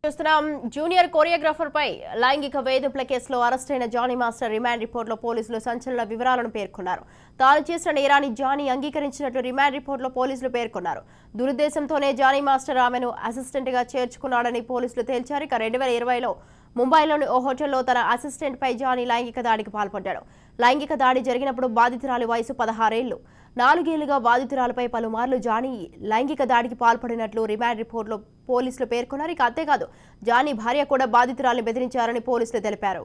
చూస్తున్నాం. Junior choreographer పై లైంగిక వేధింపుల కేసులో అరెస్ట్ అయిన జానీ మాస్టర్ రిమాండ్ రిపోర్టులో పోలీసులు సంచలన వివరాలను పేర్కొన్నారు. తాను చేసిన నేరాన్ని జానీ అంగీకరించినట్లు రిమాండ్ రిపోర్టులో పోలీసులు పేర్కొన్నారు. దురుద్దేశంతోనే జానీ మాస్టర్ ఆమెను అసిస్టెంట్ గా చేర్చుకున్నాడని పోలీసులు తేల్చారు. ఇక 2020లో ముంబైలోని ఓ హోటల్లో తన అసిస్టెంట్ పై జానీ లైంగిక దాడికి పాల్పడ్డాడు. లైంగిక దాడి జరిగినప్పుడు బాధితురాలి వయసు 16 ఏళ్లు. 4 ఏళ్లుగా బాధితురాలపై పలుమార్లు జానీ లైంగిక దాడికి పాల్పడినట్లు రిమాండ్ రిపోర్టులో పోలీసులు పేర్కొన్నారు. ఇక అంతేకాదు, జానీ భార్య కూడా బాధితురాలిని బెదిరించారని పోలీసులు తెలిపారు.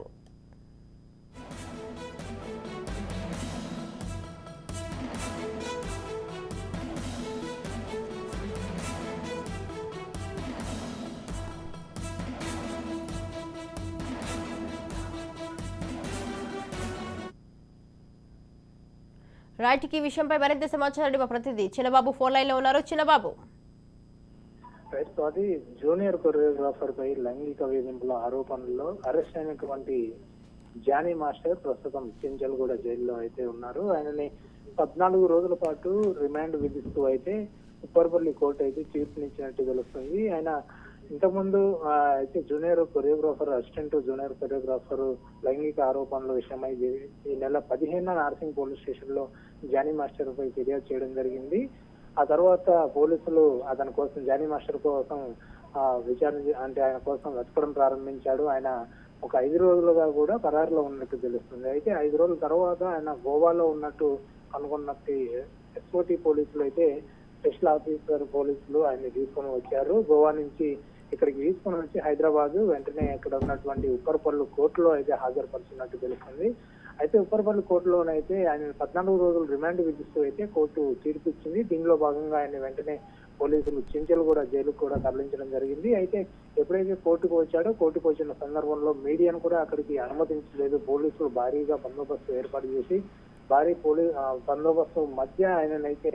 రైట్, ఈ విషయంపై మరింత సమాచారం మా ప్రతినిధి చిన్నబాబు ఫోన్ లైన్ లో ఉన్నారు. చిన్నబాబు, అది జూనియర్ కొరియోగ్రాఫర్ పై లైంగిక వేధింపుల ఆరోపణల్లో అరెస్ట్ అయినటువంటి జానీ మాస్టర్ ప్రస్తుతం చెంచల్గూడ జైల్లో అయితే ఉన్నారు. ఆయనని 14 రోజుల పాటు రిమాండ్ విధిస్తూ అయితే ఉప్పర్పల్లి కోర్టు అయితే తీర్పునిచ్చినట్టు తెలుస్తుంది. ఆయన ఇంతకుముందు అయితే junior choreographer assistant junior choreographer లైంగిక ఆరోపణల విషయమై ఈ నెల 15న నార్సింగ్ పోలీస్ స్టేషన్ లో జానీ మాస్టర్ పై ఫిర్యాదు చేయడం జరిగింది. ఆ తర్వాత పోలీసులు అతని కోసం జానీ మాస్టర్ కోసం విచారణ అంటే ఆయన కోసం వెతకడం ప్రారంభించాడు. ఆయన ఒక 5 రోజులుగా కూడా పరారులో ఉన్నట్టు తెలుస్తుంది. అయితే 5 రోజుల తర్వాత ఆయన గోవాలో ఉన్నట్టు కనుగొన్నట్టు ఎస్ఓటి పోలీసులు అయితే స్పెషల్ ఆఫీసర్ పోలీసులు ఆయన్ని తీసుకొని వచ్చారు. గోవా నుంచి ఇక్కడికి తీసుకొని వచ్చి హైదరాబాద్ వెంటనే ఇక్కడ ఉన్నటువంటి ఉప్పర్పల్లి కోర్టులో అయితే హాజరుపరుచున్నట్టు తెలుస్తుంది. అయితే ఉప్పర్పల్లి కోర్టులోనైతే ఆయన 14 రోజులు రిమాండ్ విధిస్తూ అయితే కోర్టు తీర్పు ఇచ్చింది. దీనిలో భాగంగా ఆయన వెంటనే పోలీసులు చెంచల్గూడ జైలుకు కూడా తరలించడం జరిగింది. అయితే ఎప్పుడైతే కోర్టుకు వచ్చాడో కోర్టుకు వచ్చిన సందర్భంలో మీడియాను కూడా అక్కడికి అనుమతించలేదు. పోలీసులు భారీగా బందోబస్తు ఏర్పాటు చేసి భారీ బందోబస్తు మధ్య ఆయననైతే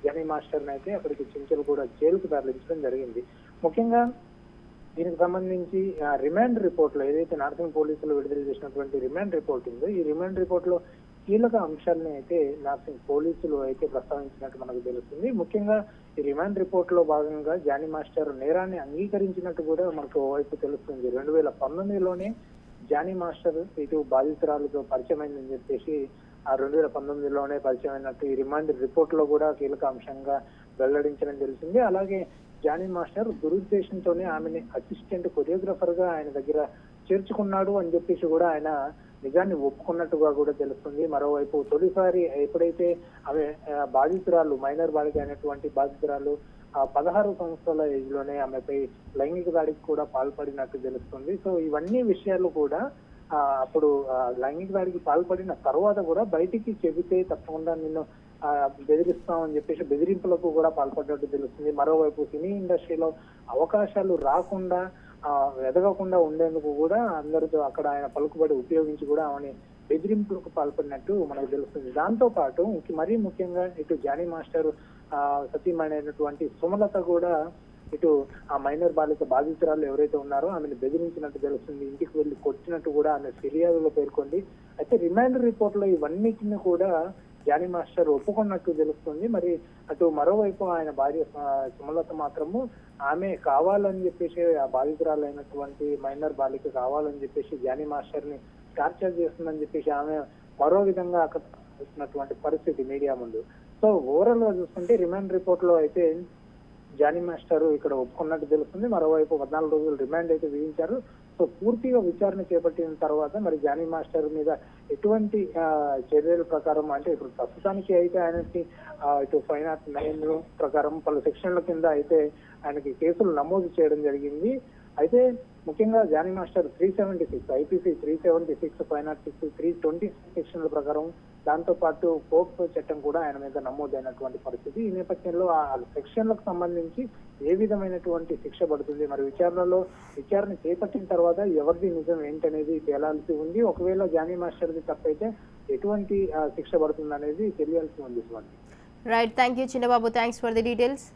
జానీ మాస్టర్ అయితే అక్కడికి చెంచల్గూడ జైలుకు తరలించడం జరిగింది. ముఖ్యంగా దీనికి సంబంధించి రిమాండ్ రిపోర్ట్ లో ఏదైతే నార్సింగ్ పోలీసులు విడుదల చేసినటువంటి రిమాండ్ రిపోర్ట్ ఉందో ఈ రిమాండ్ రిపోర్ట్ లో కీలక అంశాలని అయితే నార్సింగ్ పోలీసులు అయితే ప్రస్తావించినట్టు మనకు తెలుస్తుంది. ముఖ్యంగా ఈ రిమాండ్ రిపోర్ట్ లో భాగంగా జానీ మాస్టర్ నేరాన్ని అంగీకరించినట్టు కూడా మనకు ఓవైపు తెలుస్తుంది. 2019లోనే జానీ మాస్టర్ ఇటు బాధితురాలతో పరిచయం అయిందని చెప్పేసి ఆ 2019లోనే పరిచయం అయినట్టు ఈ రిమాండ్ రిపోర్ట్ లో కూడా కీలక అంశంగా వెల్లడించడం తెలిసింది. అలాగే జానీ మాస్టర్ దురుద్దేశంతోనే ఆమెని అసిస్టెంట్ కొరియోగ్రాఫర్ గా ఆయన దగ్గర చేర్చుకున్నాడు అని చెప్పేసి కూడా ఆయన నిజాన్ని ఒప్పుకున్నట్టుగా కూడా తెలుస్తుంది. మరోవైపు తొలిసారి ఎప్పుడైతే ఆమె బాధితురాలు మైనర్ బాలిక అయినటువంటి బాధితురాలు 16 సంవత్సరాల ఏజ్ లోనే ఆమెపై లైంగిక దాడికి కూడా పాల్పడినట్టు తెలుస్తుంది. సో ఇవన్నీ విషయాలు కూడా అప్పుడు లైంగిక దాడికి పాల్పడిన తర్వాత కూడా బయటికి చెబితే తప్పకుండా నిన్ను బెదిరిస్తామని చెప్పేసి బెదిరింపులకు కూడా పాల్పడ్డట్టు తెలుస్తుంది. మరోవైపు సినీ ఇండస్ట్రీలో అవకాశాలు రాకుండా ఎదగకుండా ఉండేందుకు కూడా అందరితో అక్కడ ఆయన పలుకుబడి ఉపయోగించి కూడా ఆమెని బెదిరింపులకు పాల్పడినట్టు మనకు తెలుస్తుంది. దాంతో పాటు మరీ ముఖ్యంగా ఇటు జానీ మాస్టర్ సతీమైనటువంటి సుమలత కూడా ఇటు ఆ మైనర్ బాలిక బాధితురాలు ఎవరైతే ఉన్నారో ఆమెను బెదిరించినట్టు తెలుస్తుంది. ఇంటికి వెళ్లి కొట్టినట్టు కూడా ఆమె ఫిర్యాదులో పేర్కొంది. అయితే రిమాండ్ రిపోర్ట్ లో ఇవన్నిటిని కూడా జానీ మాస్టర్ ఒప్పుకున్నట్టు తెలుస్తుంది. మరి అటు మరోవైపు ఆయన భార్య సుమలత మాత్రము ఆమె కావాలని చెప్పేసి ఆ బాధితురాలు అయినటువంటి మైనర్ బాలిక కావాలని చెప్పేసి జానీ మాస్టర్ ని టార్చర్ చేస్తుందని చెప్పేసి ఆమె మరో విధంగా అక్కడ చూసినటువంటి పరిస్థితి మీడియా ముందు. సో ఓవరాల్ గా చూస్తుంటే రిమాండ్ రిపోర్ట్ లో అయితే జానీ మాస్టర్ ఇక్కడ ఒప్పుకున్నట్టు తెలుస్తుంది. మరోవైపు 14 రోజులు రిమాండ్ అయితే విధించారు. సో పూర్తిగా విచారణ చేపట్టిన తర్వాత మరి జానీ మాస్టర్ మీద ఎటువంటి చర్యల ప్రకారం అంటే ఇప్పుడు ప్రస్తుతానికి అయితే ఆయనకి ఇటు 509 ప్రకారం పలు సెక్షన్ల కింద అయితే ఆయనకి కేసులు నమోదు చేయడం జరిగింది. అయితే ముఖ్యంగా జానీ మాస్టర్ 376 ఐపీసీ 376 506 320 సెక్షన్ల ప్రకారం దాంతో పాటు పోక్సో చట్టం కూడా ఆయన మీద నమోదైనటువంటి పరిస్థితి. ఈ నేపథ్యంలో ఆ సెక్షన్లకు సంబంధించి ఏ విధమైనటువంటి శిక్ష పడుతుంది, మరి విచారణ చేపట్టిన తర్వాత ఎవరిది నిజం ఏంటనేది తేలాల్సి ఉంది. ఒకవేళ జానీ మాస్టర్ది తప్పైతే ఎటువంటి శిక్ష పడుతుంది అనేది తెలియాల్సి ఉంది. Right, thank you Chinnababu, thanks for the details.